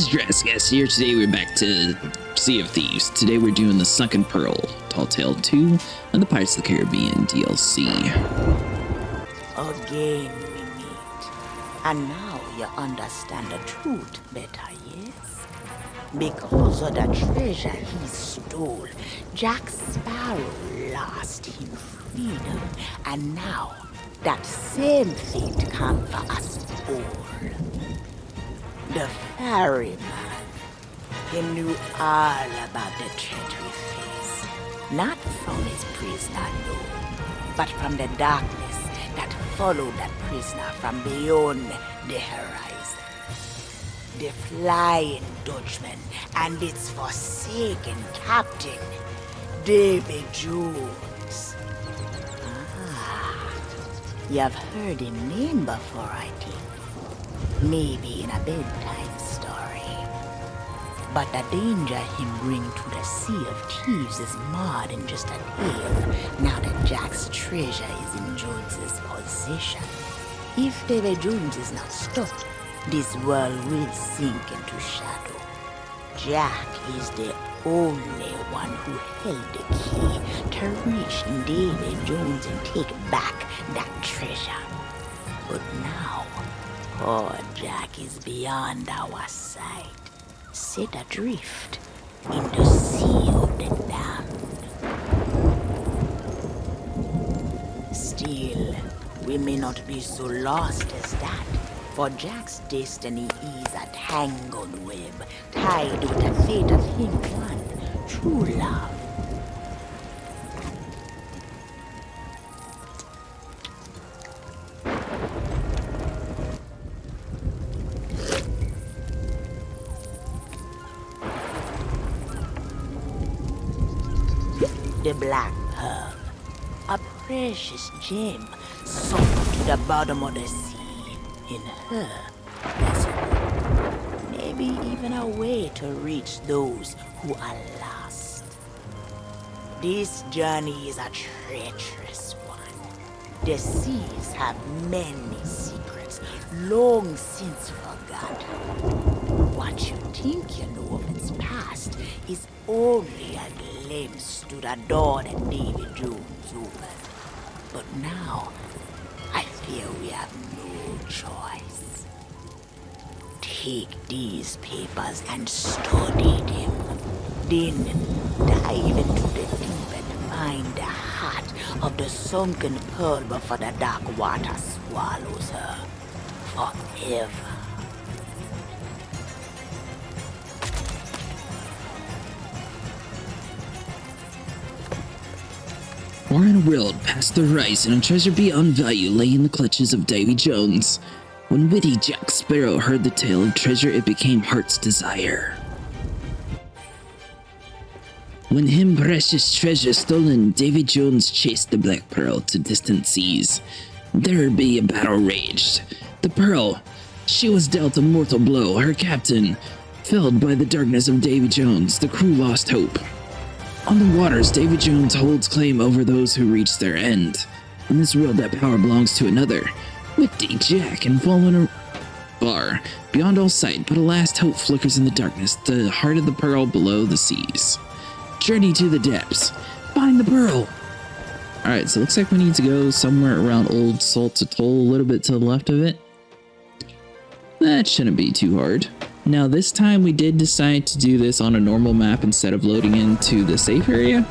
is Jurassic here. Today we're back to Sea of Thieves. Today we're doing the Sunken Pearl Tall Tale 2 and the Pirates of the Caribbean DLC. Again we meet. And now you understand the truth better, yes? Because of the treasure he stole, Jack Sparrow lost him freedom. And now that same fate come for us all. The ferryman, he knew all about the treachery phase. Not from his prisoner, no, but from the darkness that followed that prisoner from beyond the horizon. The flying Dutchman and its forsaken captain, Davy Jones. You've heard him name before, I think. Maybe in a bedtime story. But the danger him bring to the Sea of Thieves is more than just a tale, now that Jack's treasure is in Jones's possession. If David Jones is not stopped, this world will sink into shadow. Jack is the only one who held the key to reach David Jones and take back that treasure. But now, poor Jack is beyond our sight, set adrift in the sea of the damned. Still, we may not be so lost as that, for Jack's destiny is a tangled web, tied with the fate of him one true love. The Black Pearl, a precious gem sunk to the bottom of the sea. In her vessel, maybe even a way to reach those who are lost. This journey is a treacherous one. The seas have many secrets long since forgotten. What you think you know of its past is only a glimpse to the door that David Jones opened. But now, I fear we have no choice. Take these papers and study them. Then dive into the deep and find the heart of the Sunken Pearl before the dark water swallows her forever. Far in a world past the horizon, a treasure beyond value lay in the clutches of Davy Jones. When witty Jack Sparrow heard the tale of treasure, it became heart's desire. When him precious treasure stolen, Davy Jones chased the Black Pearl to distant seas. There be a battle raged. The Pearl, she was dealt a mortal blow. Her captain, felled by the darkness of Davy Jones, the crew lost hope. On the waters, David Jones holds claim over those who reach their end. In this world, that power belongs to another. Witty Jack and fallen far, beyond all sight, but a last hope flickers in the darkness, the heart of the pearl below the seas. Journey to the depths. Find the pearl. Alright, so it looks like we need to go somewhere around Old Salt Atoll, a little bit to the left of it. That shouldn't be too hard. Now this time we did decide to do this on a normal map instead of loading into the safe area.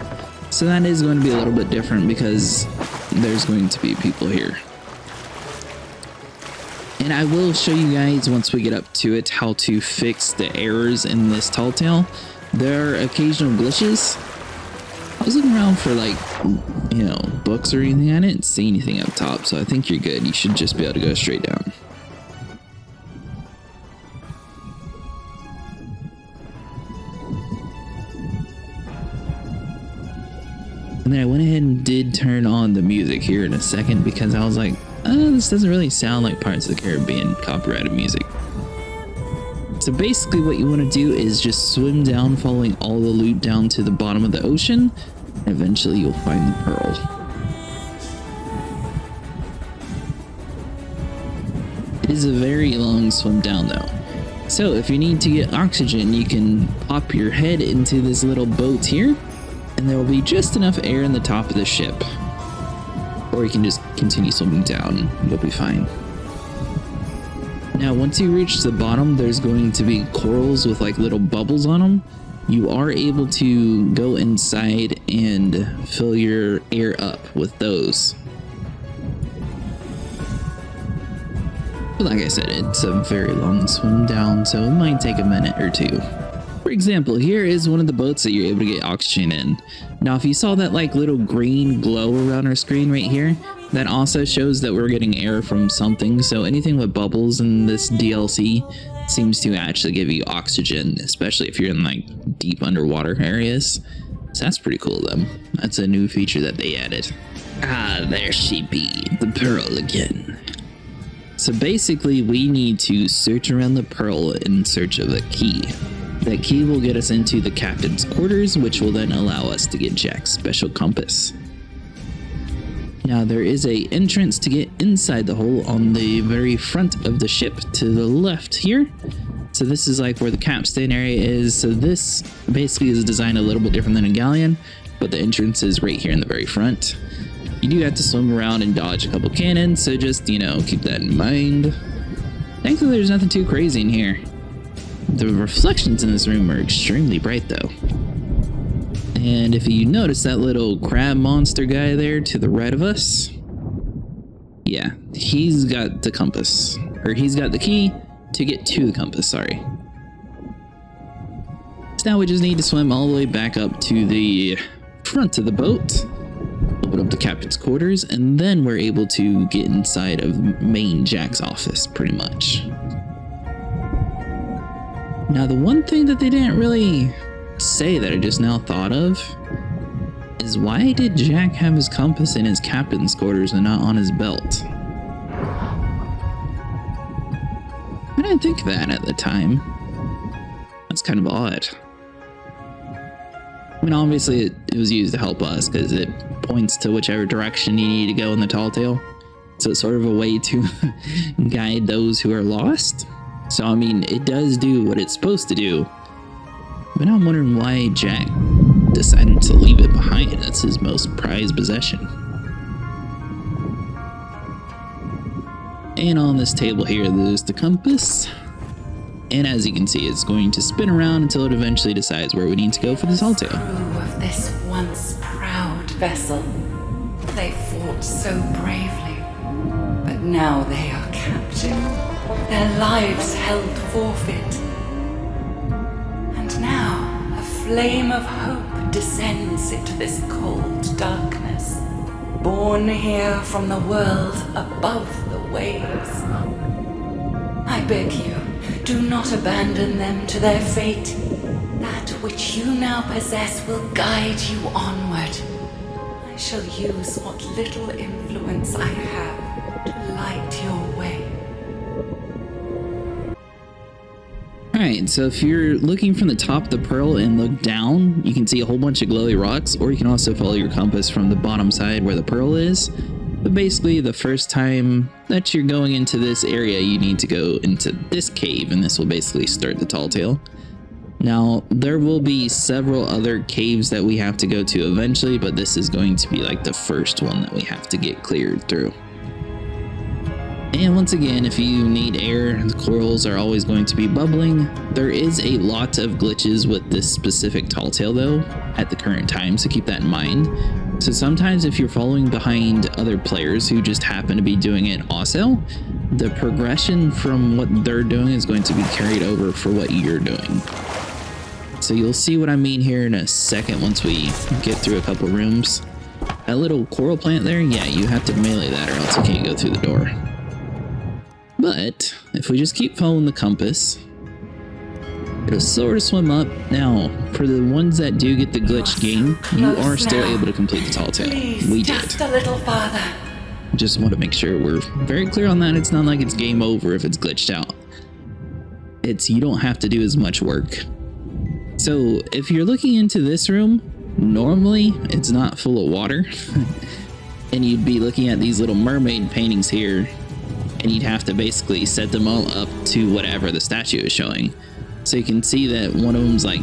So that is going to be a little bit different because there's going to be people here. And I will show you guys once we get up to it how to fix the errors in this Tall Tale. There are occasional glitches. I was looking around for books or anything. I didn't see anything up top, so I think you're good. You should just be able to go straight down. And then I went ahead and did turn on the music here in a second because I was like, this doesn't really sound like Pirates of the Caribbean copyrighted music. So basically what you want to do is just swim down, following all the loot down to the bottom of the ocean, and eventually you'll find the pearl. It is a very long swim down though. So if you need to get oxygen, you can pop your head into this little boat here, and there will be just enough air in the top of the ship. Or you can just continue swimming down, you'll be fine. Now, once you reach the bottom, there's going to be corals with like little bubbles on them. You are able to go inside and fill your air up with those. But like I said, it's a very long swim down, so it might take a minute or two. For example, here is one of the boats that you're able to get oxygen in. Now, if you saw that like little green glow around our screen right here, that also shows that we're getting air from something. So anything with bubbles in this DLC seems to actually give you oxygen, especially if you're in like deep underwater areas. So that's pretty cool though. That's a new feature that they added. Ah, there she be, the pearl again. So basically we need to search around the pearl in search of a key. That key will get us into the captain's quarters, which will then allow us to get Jack's special compass. Now there is a entrance to get inside the hole on the very front of the ship to the left here. So this is like where the capstan area is. So this basically is designed a little bit different than a galleon, but the entrance is right here in the very front. You do have to swim around and dodge a couple cannons, so just, you know, keep that in mind. Thankfully there's nothing too crazy in here. The reflections in this room are extremely bright though. And if you notice that little crab monster guy there to the right of us, yeah, he's got the compass, or he's got the key to get to the compass, sorry. So now we just need to swim all the way back up to the front of the boat, open up the captain's quarters, and then we're able to get inside of main Jack's office, pretty much. Now, the one thing that they didn't really say that I just now thought of is, why did Jack have his compass in his captain's quarters and not on his belt? I didn't think of that at the time. That's kind of odd. I mean, obviously it was used to help us because it points to whichever direction you need to go in the Tall Tale. So it's sort of a way to guide those who are lost. So, I mean, it does do what it's supposed to do. But now I'm wondering why Jack decided to leave it behind. That's his most prized possession. And on this table here, there's the compass. And as you can see, it's going to spin around until it eventually decides where we need to go for the Tall Tale. Crew of this once proud vessel. They fought so bravely, but now they are captive. Their lives held forfeit. And now a flame of hope descends into this cold darkness, born here from the world above the waves. I beg you, do not abandon them to their fate. That which you now possess will guide you onward. I shall use what little influence I have to light your way. Alright, so if you're looking from the top of the pearl and look down, you can see a whole bunch of glowy rocks, or you can also follow your compass from the bottom side where the pearl is. But basically, the first time that you're going into this area, you need to go into this cave, and this will basically start the Tall Tale. Now, there will be several other caves that we have to go to eventually, but this is going to be like the first one that we have to get cleared through. And once again, if you need air, the corals are always going to be bubbling. There is a lot of glitches with this specific Tall Tale though, at the current time, so keep that in mind. So sometimes if you're following behind other players who just happen to be doing it also, the progression from what they're doing is going to be carried over for what you're doing. So you'll see what I mean here in a second once we get through a couple rooms. That little coral plant there, yeah, you have to melee that or else you can't go through the door. But if we just keep following the compass, it'll sort of swim up. Now, for the ones that do get the glitch game, you are still able to complete the Tall Tale. We did. Just a little farther. Just want to make sure we're very clear on that. It's not like it's game over if it's glitched out. You don't have to do as much work. So if you're looking into this room, normally it's not full of water. And you'd be looking at these little mermaid paintings here. and you'd have to basically set them all up to whatever the statue is showing. So you can see that one of them's like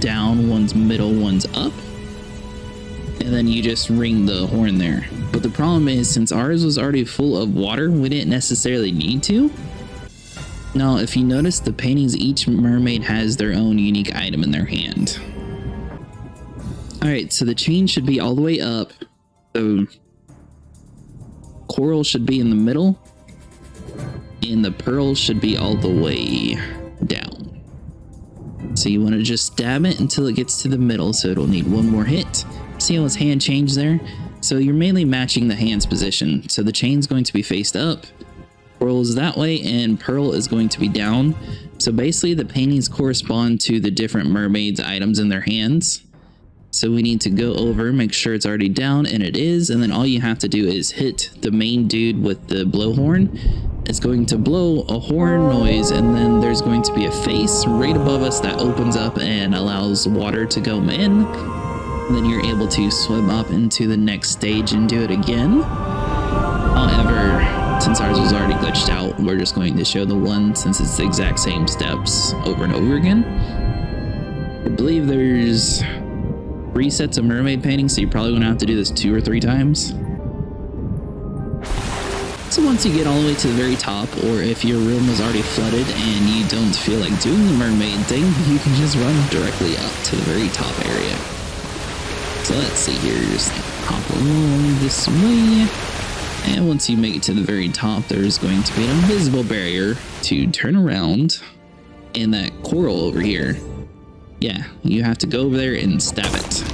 down, one's middle, one's up, and then you just ring the horn there. But the problem is, since ours was already full of water, we didn't necessarily need to. Now, if you notice, the paintings, each mermaid has their own unique item in their hand. Alright, so the chain should be all the way up. The coral should be in the middle. And the pearl should be all the way down. So you want to just stab it until it gets to the middle, so it'll need one more hit. See how his hand changed there? So you're mainly matching the hand's position. So the chain's going to be faced up, coral is that way, and pearl is going to be down. So basically the paintings correspond to the different mermaids' items in their hands. So we need to go over, make sure it's already down, and it is, and then all you have to do is hit the main dude with the blowhorn. It's going to blow a horn noise, and then there's going to be a face right above us that opens up and allows water to go in. And then you're able to swim up into the next stage and do it again. However, since ours was already glitched out, we're just going to show the one since it's the exact same steps over and over again. I believe there's 3 sets of mermaid paintings, so you're probably going to have to do this 2 or 3 times. So once you get all the way to the very top, or if your room was already flooded and you don't feel like doing the mermaid thing, you can just run directly up to the very top area. So let's see here, just hop along this way. And once you make it to the very top, there's going to be an invisible barrier to turn around. And that coral over here, yeah, you have to go over there and stab it.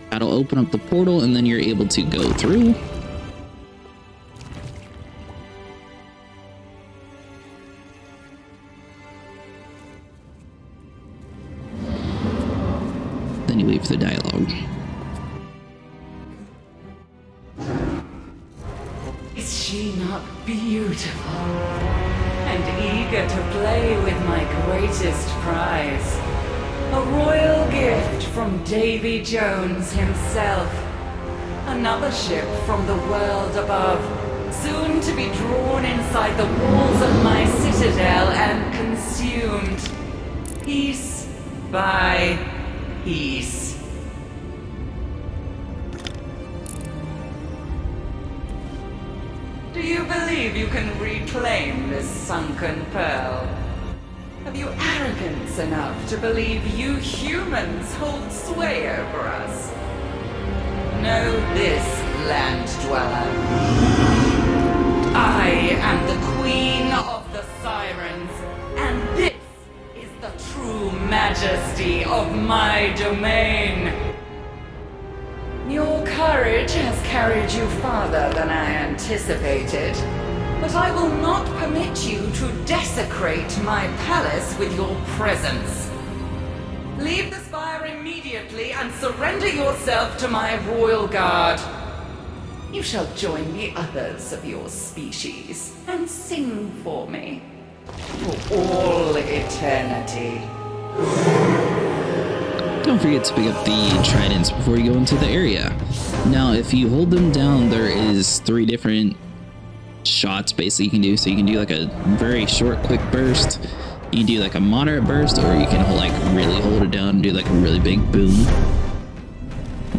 That'll open up the portal, and then you're able to go through. Then you wait for the dialogue. Is she not beautiful? And eager to play with my greatest prize. A royal gift from Davy Jones himself. Another ship from the world above, soon to be drawn inside the walls of my citadel and consumed. Piece by piece. Do you believe you can reclaim this sunken pearl? Have you arrogance enough to believe you humans hold sway over us? Know this, land dweller. I am the queen of the sirens, and this is the true majesty of my domain. Your courage has carried you farther than I anticipated. But I will not permit you to desecrate my palace with your presence. Leave the spire immediately and surrender yourself to my royal guard. You shall join the others of your species and sing for me for all eternity. Don't forget to pick up the tridents before you go into the area. Now, if you hold them down, there is 3 different shots basically you can do. So you can do like a very short quick burst, you can do like a moderate burst, or you can like really hold it down and do like a really big boom.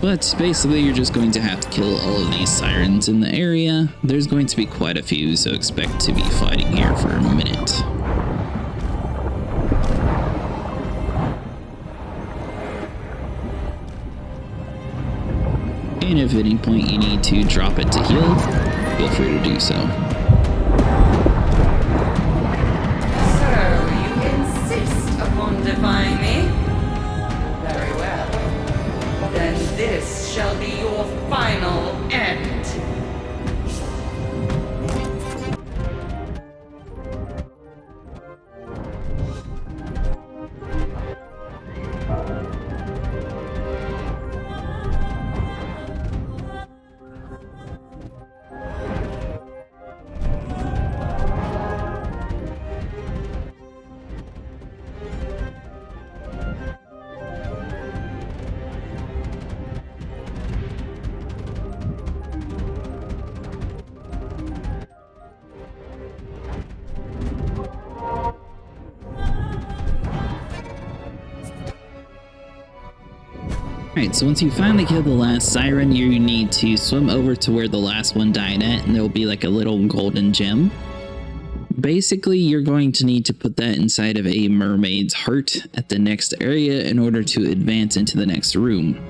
But basically you're just going to have to kill all of these sirens in the area. There's going to be quite a few, so expect to be fighting here for a minute. And if at any point you need to drop it to heal, feel free to do so. So, you insist upon defying me? Very well. Then this shall be your final end. Alright, so once you finally kill the last siren, you need to swim over to where the last one died at, and there will be like a little golden gem. Basically, you're going to need to put that inside of a mermaid's heart at the next area in order to advance into the next room.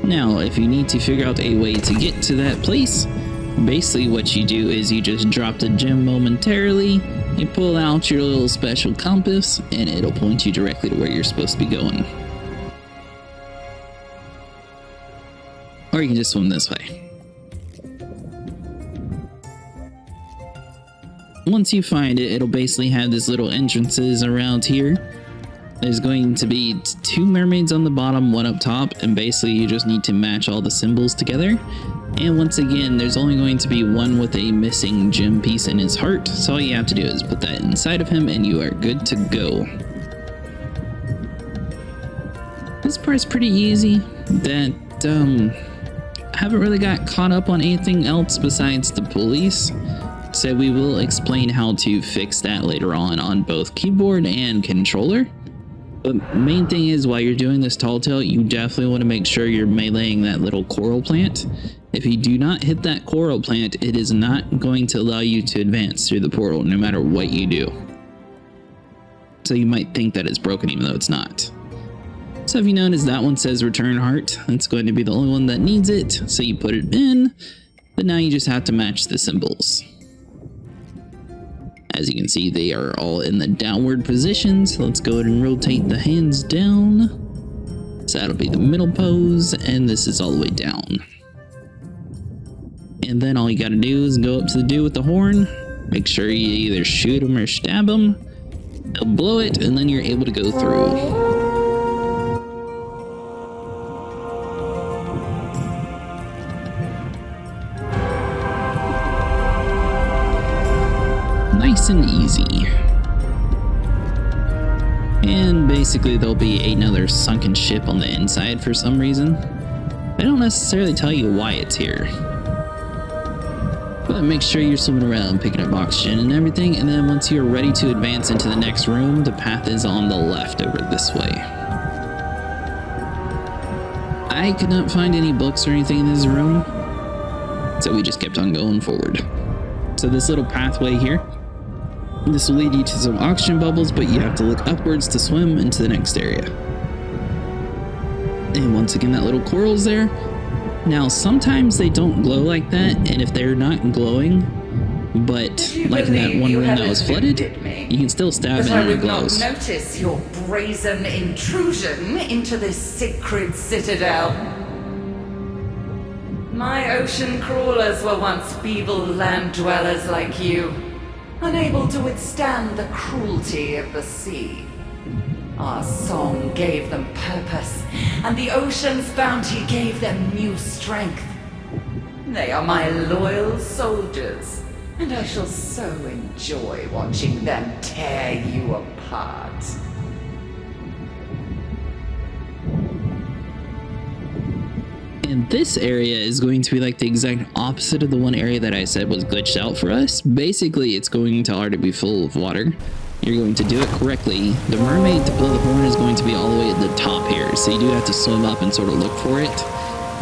Now, if you need to figure out a way to get to that place, basically what you do is you just drop the gem momentarily, you pull out your little special compass, and it'll point you directly to where you're supposed to be going. Or you can just swim this way. Once you find it, it'll basically have these little entrances around here. There's going to be 2 mermaids on the bottom, 1 up top, and basically you just need to match all the symbols together. And once again, there's only going to be 1 with a missing gem piece in his heart, so all you have to do is put that inside of him and you are good to go. This part's pretty easy. I haven't really got caught up on anything else besides the police, so we will explain how to fix that later on both keyboard and controller. But main thing is, while you're doing this tall tale, you definitely want to make sure you're meleeing that little coral plant. If you do not hit that coral plant, it is not going to allow you to advance through the portal no matter what you do. So you might think that it's broken even though it's not. So if you notice, that one says return heart. That's going to be the only one that needs it. So you put it in, but now you just have to match the symbols. As you can see, they are all in the downward positions. Let's go ahead and rotate the hands down. So that'll be the middle pose, and this is all the way down. And then all you gotta do is go up to the dude with the horn. Make sure you either shoot him or stab him. He'll blow it, and then you're able to go through. Nice and easy. And basically there'll be another sunken ship on the inside for some reason. They don't necessarily tell you why it's here. But make sure you're swimming around, picking up oxygen and everything, and then once you're ready to advance into the next room, the path is on the left over this way. I could not find any books or anything in this room, so we just kept on going forward. So this little pathway here, this will lead you to some oxygen bubbles, but you have to look upwards to swim into the next area. And once again, that little coral's there. Now, sometimes they don't glow like that, and if they're not glowing, but like in that one room that was flooded, you can still stab it and it glows. I would not notice your brazen intrusion into this sacred citadel. My ocean crawlers were once feeble land dwellers like you, unable to withstand the cruelty of the sea. Our song gave them purpose, and the ocean's bounty gave them new strength. They are my loyal soldiers, and I shall so enjoy watching them tear you apart. And this area is going to be like the exact opposite of the one area that I said was glitched out for us. Basically, it's going to already be full of water. You're going to do it correctly. The mermaid to blow the horn is going to be all the way at the top here, so you do have to swim up and sort of look for it,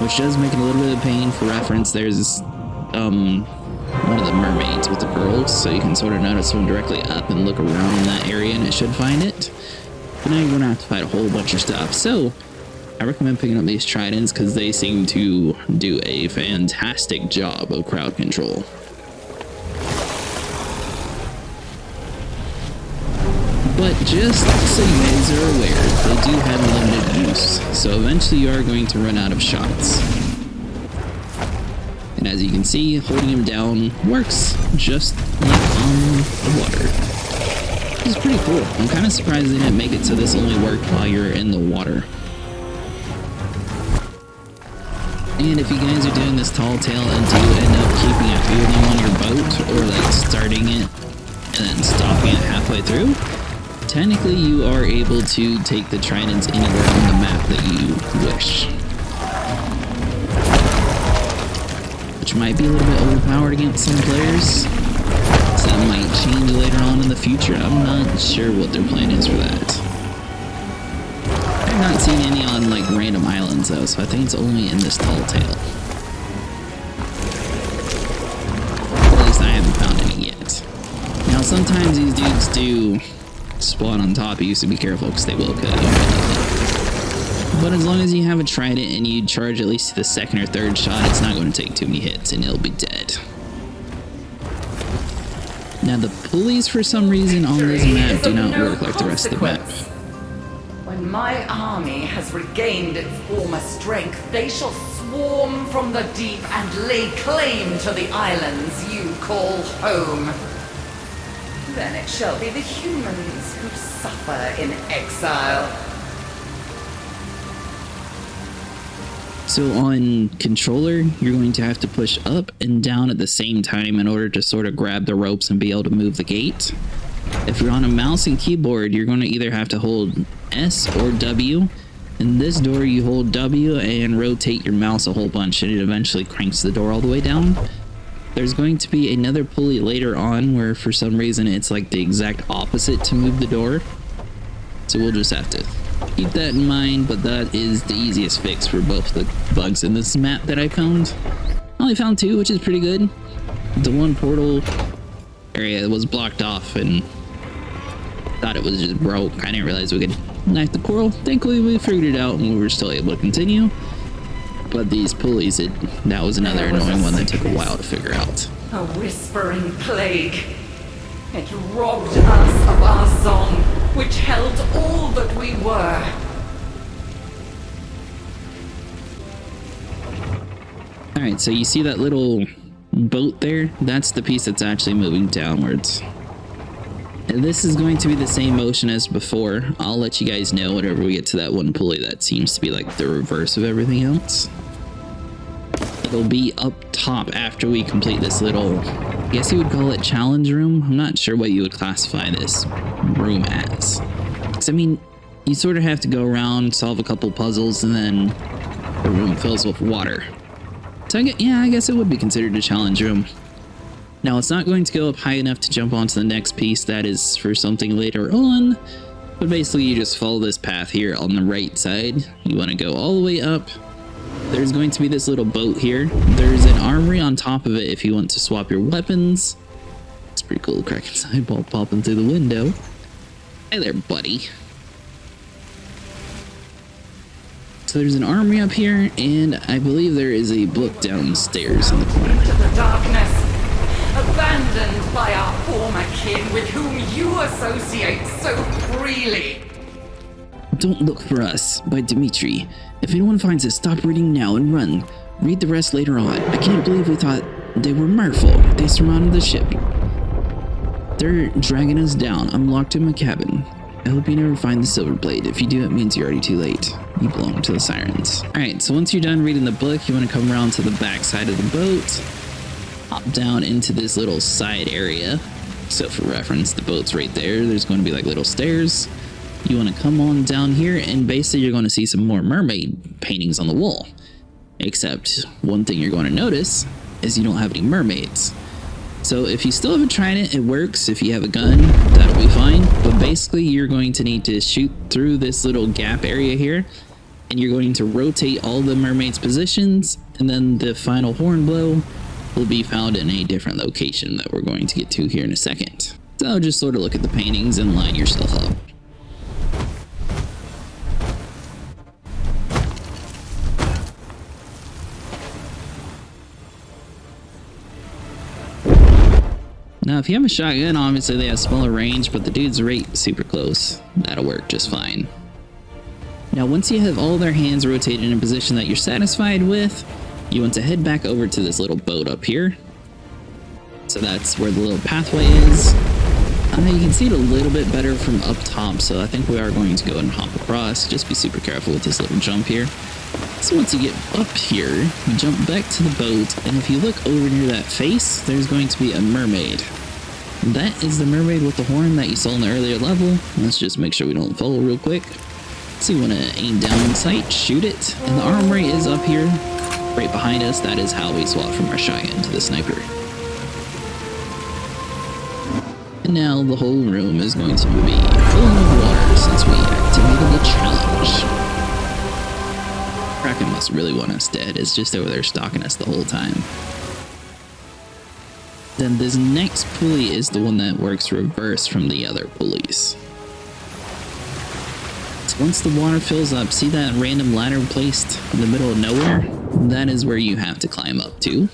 which does make it a little bit of pain. For reference, there's one of the mermaids with the pearls, so you can sort of know to swim directly up and look around in that area and it should find it. But now you're going to have to fight a whole bunch of stuff. So I recommend picking up these tridents because they seem to do a fantastic job of crowd control. But just so you guys are aware, they do have limited use, so eventually you are going to run out of shots. And as you can see, holding him down works just like on the water. Which is pretty cool. I'm kind of surprised they didn't make it so this only worked while you're in the water. And if you guys are doing this tall tale and do end up keeping a few of them on your boat, or like starting it and then stopping it halfway through, technically you are able to take the tridents anywhere on the map that you wish. Which might be a little bit overpowered against some players, so that might change later on in the future. I'm not sure what their plan is for that. have not seen any on like random islands though, so I think it's only in this Tall Tale. At least I haven't found any yet. Now sometimes these dudes do spawn on top of you, so be careful because they will kill you. But as long as you have a trident and you charge at least the second or third shot, it's not going to take too many hits and it'll be dead. Now the pulleys for some reason on this map do not work like the rest of the map. When my army has regained its former strength, they shall swarm from the deep and lay claim to the islands you call home. Then it shall be the humans who suffer in exile. So on controller, you're going to have to push up and down at the same time in order to sort of grab the ropes and be able to move the gate. If you're on a mouse and keyboard, you're going to either have to hold S or W. In this door, you hold W and rotate your mouse a whole bunch, and it eventually cranks the door all the way down. There's going to be another pulley later on where for some reason it's like the exact opposite to move the door. So we'll just have to keep that in mind, but that is the easiest fix for both the bugs in this map that I found. I only found 2, which is pretty good. The one portal area was blocked off and thought it was just broke. I didn't realize we could knife the coral. Thankfully we figured it out and we were still able to continue. But these pulleys, that was another annoying one that took a while to figure out. A whispering plague. It robbed us of our song, which held all that we were. Alright, so you see that little boat there? That's the piece that's actually moving downwards. And this is going to be the same motion as before. I'll let you guys know whenever we get to that one pulley that seems to be like the reverse of everything else. It'll be up top after we complete this little, I guess you would call it challenge room. I'm not sure what you would classify this room as. Because I mean, you sort of have to go around, solve a couple puzzles, and then the room fills with water. So I guess it would be considered a challenge room. Now it's not going to go up high enough to jump onto the next piece. That is for something later on. But basically you just follow this path here on the right side. You want to go all the way up. There's going to be this little boat here. There's an armory on top of it if you want to swap your weapons. It's pretty cool, Kraken's eyeball popping through the window. Hey there, buddy. So there's an armory up here, and I believe there is a book downstairs in the corner. Into the darkness, abandoned by our former kin with whom you associate so freely. Don't Look for Us by Dimitri. If anyone finds it, stop reading now and run. Read the rest later on. I can't believe we thought they were merfolk. They surrounded the ship. They're dragging us down. I'm locked in my cabin. I hope you never find the silver blade. If you do, it means you're already too late. You belong to the sirens. Alright, so once you're done reading the book, you want to come around to the back side of the boat. Hop down into this little side area. So for reference, the boat's right there. There's going to be like little stairs. You want to come on down here, and basically you're going to see some more mermaid paintings on the wall. Except one thing you're going to notice is you don't have any mermaids. So if you still have a trident, it works. If you have a gun, that'll be fine. But basically you're going to need to shoot through this little gap area here, and you're going to rotate all the mermaids' positions, and then the final horn blow will be found in a different location that we're going to get to here in a second. So just sort of look at the paintings and line yourself up. Now, if you have a shotgun, obviously they have smaller range, but the dude's right super close. That'll work just fine. Now, once you have all their hands rotated in a position that you're satisfied with, you want to head back over to this little boat up here. So that's where the little pathway is. You can see it a little bit better from up top, so I think we are going to go and hop across. Just be super careful with this little jump here. So once you get up here, you jump back to the boat, and if you look over near that face, there's going to be a mermaid. That is the mermaid with the horn that you saw in the earlier level. Let's just make sure we don't fall real quick. So you want to aim down in sight, shoot it, and the armory is up here, right behind us. That is how we swap from our shotgun to the sniper. And now the whole room is going to be full of water since we activated the challenge. Kraken must really want us dead. It's just over there stalking us the whole time. Then this next pulley is the one that works reverse from the other pulleys. So once the water fills up, see that random ladder placed in the middle of nowhere? That is where you have to climb up to.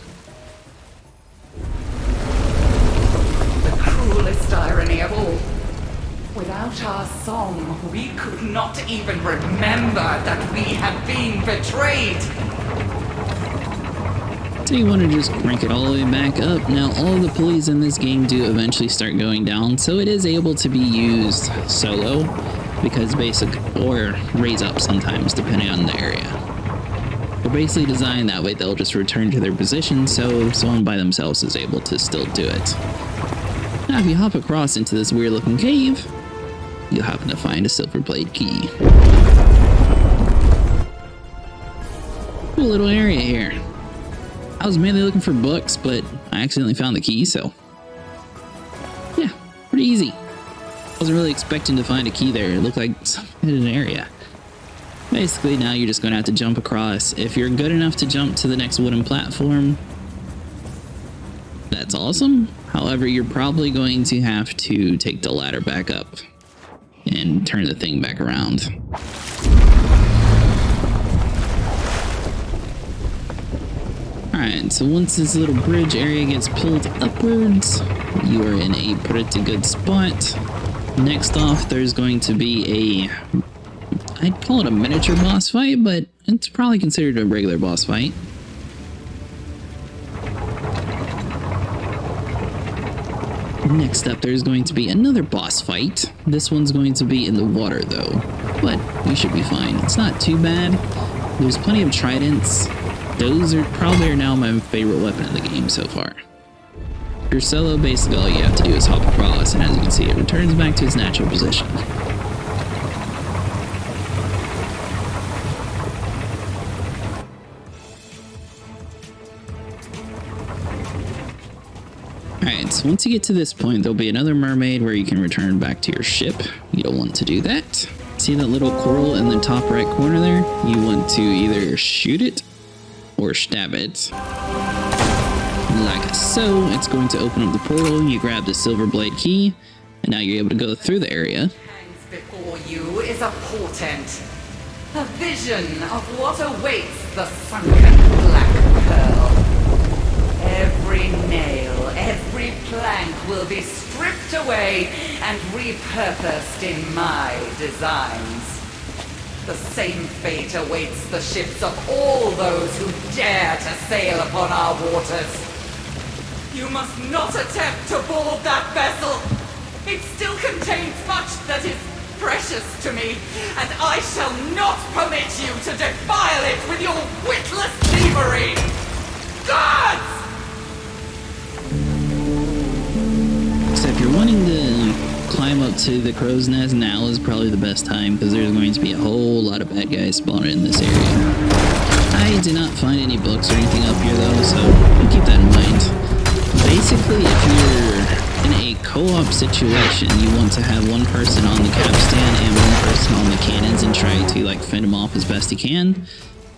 The cruelest irony of all. Without our song, we could not even remember that we had been betrayed. So you want to just crank it all the way back up. Now all of the pulleys in this game do eventually start going down, so it is able to be used solo, because or raise up sometimes depending on the area. They're basically designed that way they'll just return to their position, so someone by themselves is able to still do it. Now if you hop across into this weird looking cave, you'll happen to find a silver blade key. Cool little area here. I was mainly looking for books, but I accidentally found the key, so yeah, pretty easy. Wasn't really expecting to find a key there. It looked like some hidden area. Basically, now you're just going to have to jump across. If you're good enough to jump to the next wooden platform, that's awesome. However, you're probably going to have to take the ladder back up and turn the thing back around. Alright, so once this little bridge area gets pulled upwards, you are in a pretty good spot. Next off, there's going to be I'd call it a miniature boss fight, but it's probably considered a regular boss fight. Next up, there's going to be another boss fight. This one's going to be in the water, though, but you should be fine. It's not too bad. There's plenty of tridents. Those are probably now my favorite weapon in the game so far. If you're solo, basically all you have to do is hop across, and as you can see, it returns back to its natural position. Alright, so once you get to this point, there'll be another mermaid where you can return back to your ship. You don't want to do that. See that little coral in the top right corner there? You want to either shoot it or stab it. Like so, it's going to open up the portal, you grab the silver blade key, and now you're able to go through the area. Hangs before you is a portent, a vision of what awaits the sunken black pearl. Every nail, every plank will be stripped away and repurposed in my designs. The same fate awaits the ships of all those who dare to sail upon our waters. You must not attempt to board that vessel. It still contains much that is precious to me, and I shall not permit you to defile it with your witless thievery. Gods! So if you're wanting to climb up to the crow's nest, now is probably the best time, because there's going to be a whole lot of bad guys spawning in this area. I did not find any books or anything up here though, so keep that in mind. Basically, if you're in a co-op situation, you want to have one person on the capstan and one person on the cannons and try to like fend them off as best you can.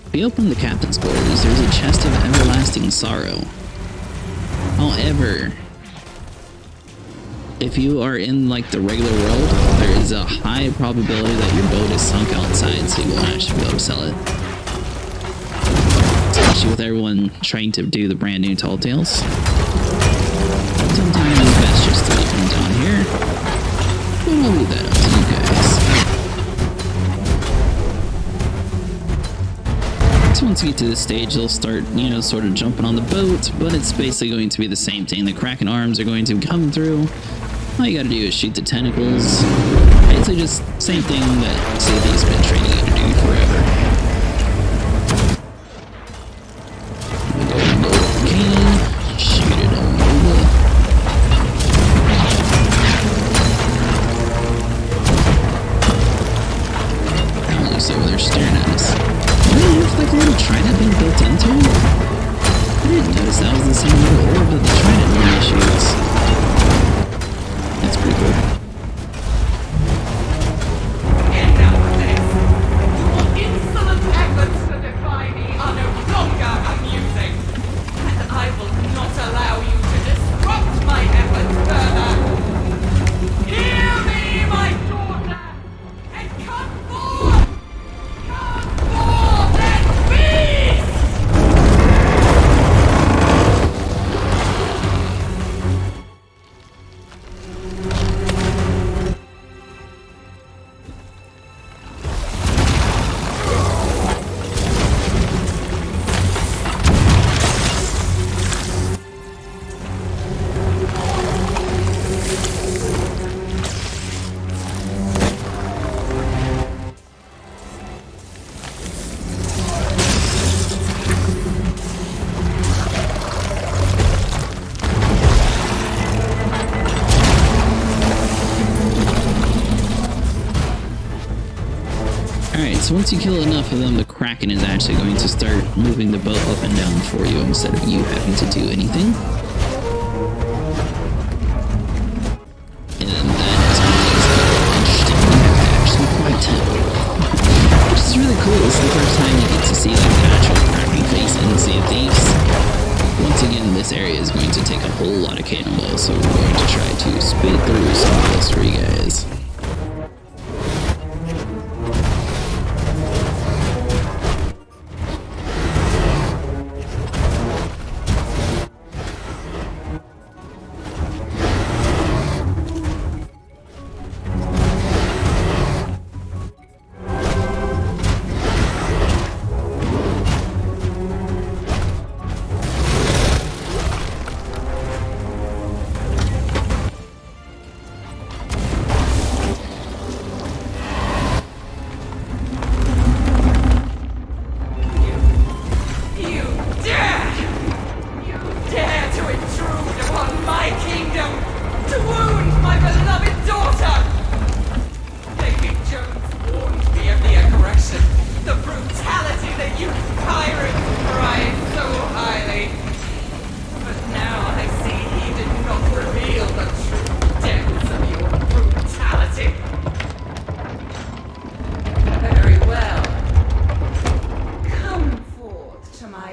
If you open the captain's quarters, there's a chest of everlasting sorrow. However, if you are in like the regular world, there is a high probability that your boat is sunk outside, so you won't actually be able to sell it. Especially with everyone trying to do the brand new Tall Tales. Sometimes it's best just to leave them down here, but I'll leave that up to you guys. So once you get to this stage, they'll start, sort of jumping on the boat, but it's basically going to be the same thing. The Kraken arms are going to come through. All you gotta do is shoot the tentacles. Basically just same thing that Sea of Thieves has been training you to do forever. We go into the cannon, shoot it on over. Now he's over there staring at us. Really looks like a little trident being built into him? I didn't notice that was the same little orb that the trident normally shoots. That's pretty cool. Get out of this! You insolent So once you kill enough of them, the Kraken is actually going to start moving the boat up and down for you instead of you having to do anything. And then that is when things get interesting. You have to actually fight him. Which is really cool. It's the first time you get to see like the actual Kraken face in Sea of Thieves. Once again, this area is going to take a whole lot of cannonballs, so we're going to try to speed through some of this for you guys.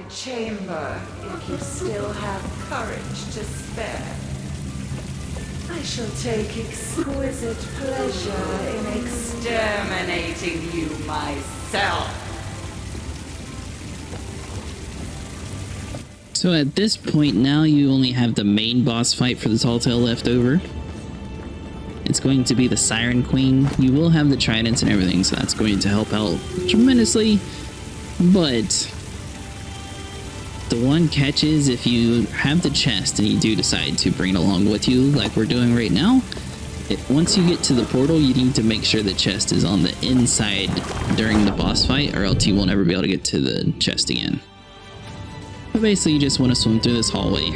Chamber, if you still have courage to spare. I shall take exquisite pleasure in exterminating you myself. So at this point now you only have the main boss fight for the Tall Tale left over. It's going to be the Siren Queen. You will have the tridents and everything, so that's going to help out tremendously. But the one catch is if you have the chest and you do decide to bring it along with you like we're doing right now, once you get to the portal, you need to make sure the chest is on the inside during the boss fight, or else you won't ever be able to get to the chest again. But basically, you just want to swim through this hallway.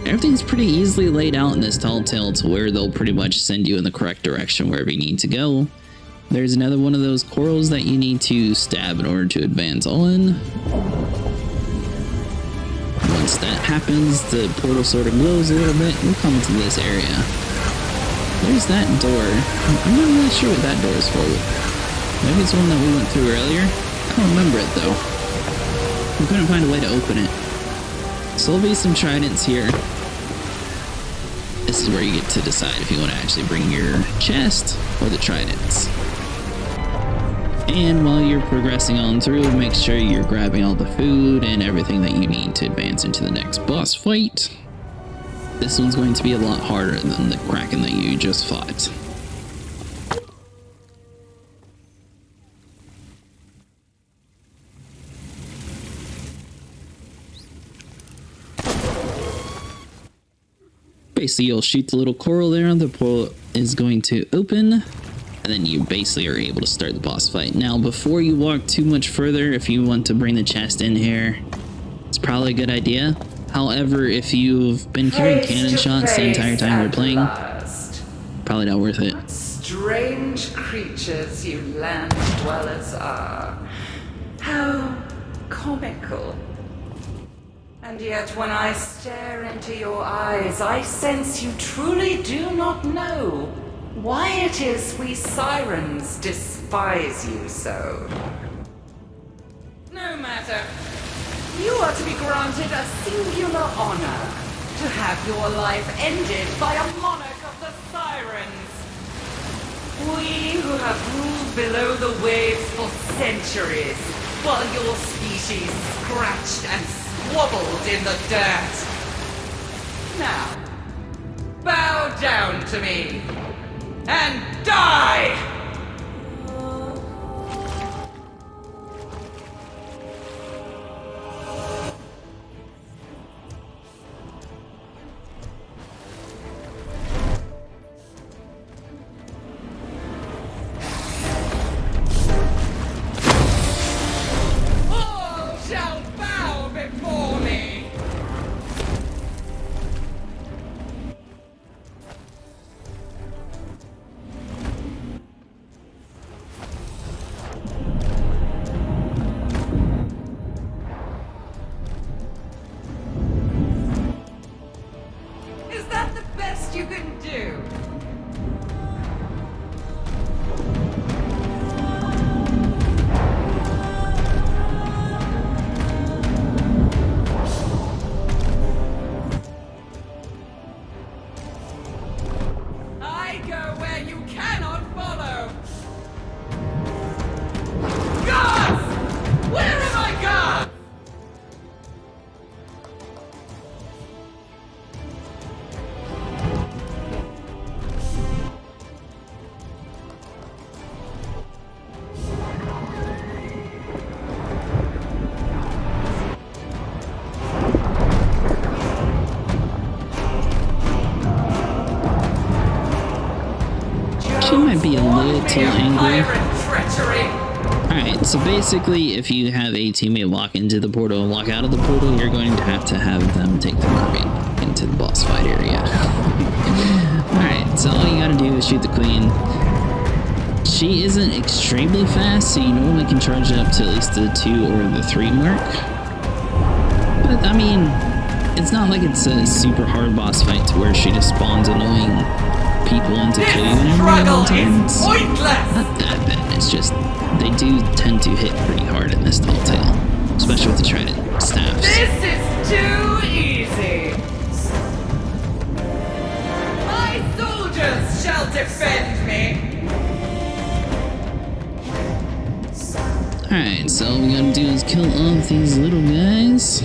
Everything's pretty easily laid out in this Tall Tale to where they'll pretty much send you in the correct direction wherever you need to go. There's another one of those corals that you need to stab in order to advance on. Once that happens, the portal sort of glows a little bit. We'll come to this area. There's that door. I'm not really sure what that door is for. Maybe it's one that we went through earlier. I don't remember it though. We couldn't find a way to open it. So there'll be some tridents here. This is where you get to decide if you want to actually bring your chest or the tridents. And while you're progressing on through, make sure you're grabbing all the food and everything that you need to advance into the next boss fight. This one's going to be a lot harder than the Kraken that you just fought. Basically, you'll shoot the little coral there, the portal is going to open, and then you basically are able to start the boss fight. Now, before you walk too much further, if you want to bring the chest in here, it's probably a good idea. However, if you've been carrying cannon shots the entire time we're playing, probably not worth it. What strange creatures you land dwellers are. How comical. And yet when I stare into your eyes, I sense you truly do not know why it is we sirens despise you so. No matter. You are to be granted a singular honor to have your life ended by a monarch of the sirens. We who have ruled below the waves for centuries, while your species scratched and squabbled in the dirt. Now, bow down to me and die! best you can do. I go where you cannot follow. Guards! Where are my guards? She might be a little angry. Pirate treachery. Alright, so basically, if you have a teammate walk into the portal and walk out of the portal, you're going to have them take the mermaid into the boss fight area. Alright, so all you gotta do is shoot the queen. She isn't extremely fast, so you normally can charge it up to at least the 2 or the 3 mark. But, I mean, it's not like it's a super hard boss fight to where she just spawns annoying people into killing them Struggle every time. is pointless. Not that bad, it's just they do tend to hit pretty hard in this tall tale, especially with the trident staffs. This is too easy. My soldiers shall defend me. Alright, so all we gotta do is kill all of these little guys.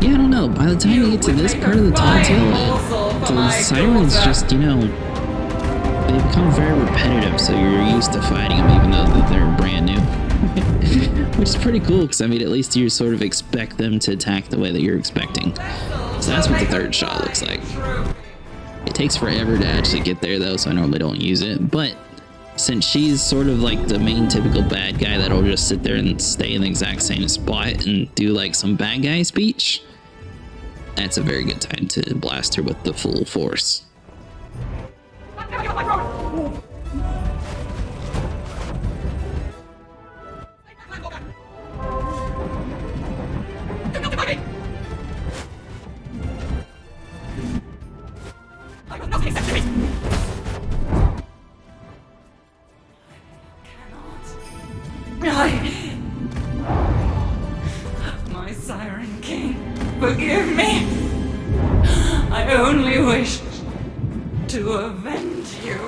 Yeah, I don't know. By the time you get to this part of the tall tale, the sirens just, you know, they become very repetitive, so you're used to fighting them even though that they're brand new. Which is pretty cool, because I mean, at least you sort of expect them to attack the way that you're expecting. So that's what the third shot looks like. It takes forever to actually get there though, so I normally don't use it, but since she's sort of like the main typical bad guy that'll just sit there and stay in the exact same spot and do like some bad guy speech, that's a very good time to blast her with the full force. My Siren King, forgive me. I only wish to avenge you.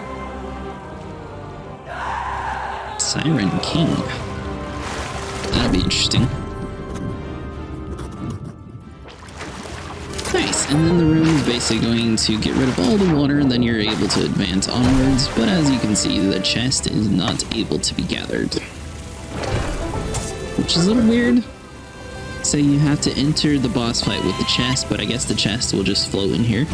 Siren King. That'll be interesting. Nice, and then the room is basically going to get rid of all the water, and then you're able to advance onwards, but as you can see, the chest is not able to be gathered. Which is a little weird. So you have to enter the boss fight with the chest, but I guess the chest will just float in here.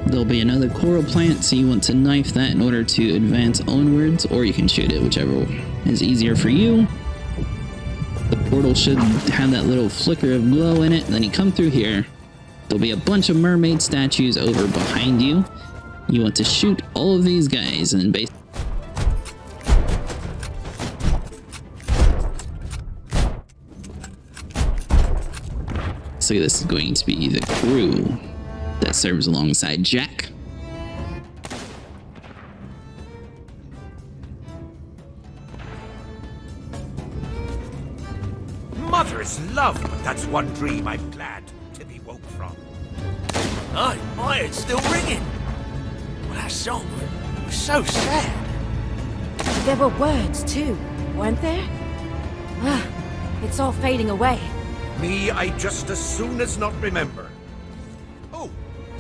There'll be another coral plant, so you want to knife that in order to advance onwards, or you can shoot it, whichever is easier for you. The portal should have that little flicker of glow in it, and then you come through here. There'll be a bunch of mermaid statues over behind you. You want to shoot all of these guys, and basically so this is going to be the crew that serves alongside Jack. Mother's love, but that's one dream I'm glad to be woke from. Oh, my head's still ringing. Well, that song was so sad. There were words too, weren't there? Ah, it's all fading away. Me, I just as soon as not remember. Oh,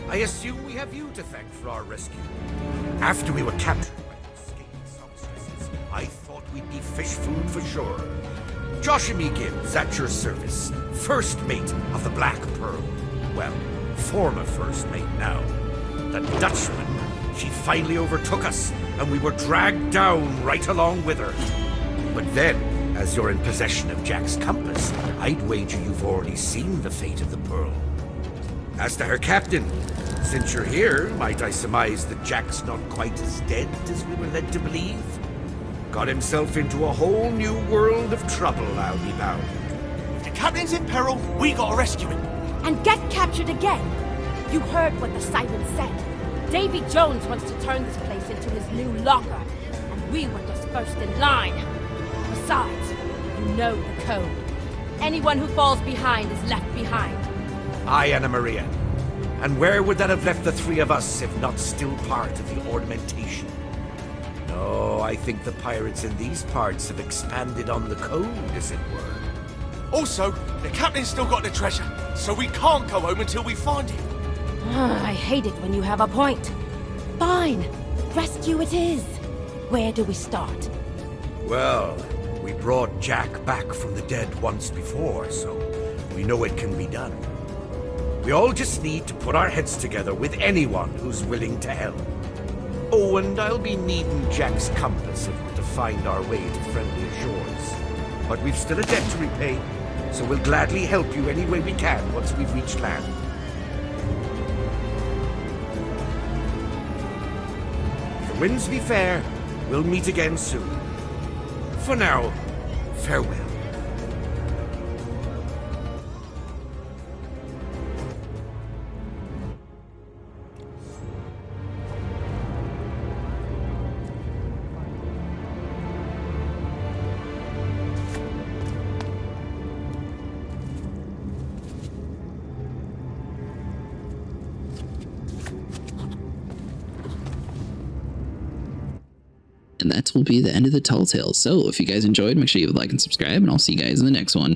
I assume we have you to thank for our rescue. After we were captured by those scaly songstresses, I thought we'd be fish food for sure. Josh and me Gibbs, at your service, first mate of the Black Pearl. well, former first mate now. The Dutchman, she finally overtook us, and we were dragged down right along with her. But then, as you're in possession of Jack's compass, I'd wager you've already seen the fate of the Pearl. As to her captain, since you're here, might I surmise that Jack's not quite as dead as we were led to believe? Got himself into a whole new world of trouble, I'll be bound. If the captain's in peril, we gotta rescue him. And get captured again. You heard what the siren said. Davy Jones wants to turn this place into his new locker, and we were just first in line. Besides, you know the code. Anyone who falls behind is left behind. Aye, Anna Maria. And where would that have left the three of us if not still part of the ornamentation? No, I think the pirates in these parts have expanded on the code, as it were. Also, the captain's still got the treasure, so we can't go home until we find it. I hate it when you have a point. Fine, rescue it is. Where do we start? Well, we brought Jack back from the dead once before, so we know it can be done. We all just need to put our heads together with anyone who's willing to help. Oh, and I'll be needing Jack's compass if we're to find our way to friendly shores. But we've still a debt to repay, so we'll gladly help you any way we can once we've reached land. If the winds be fair, we'll meet again soon. For now, farewell. And that will be the end of the Tall Tale. So if you guys enjoyed, make sure you like and subscribe, and I'll see you guys in the next one.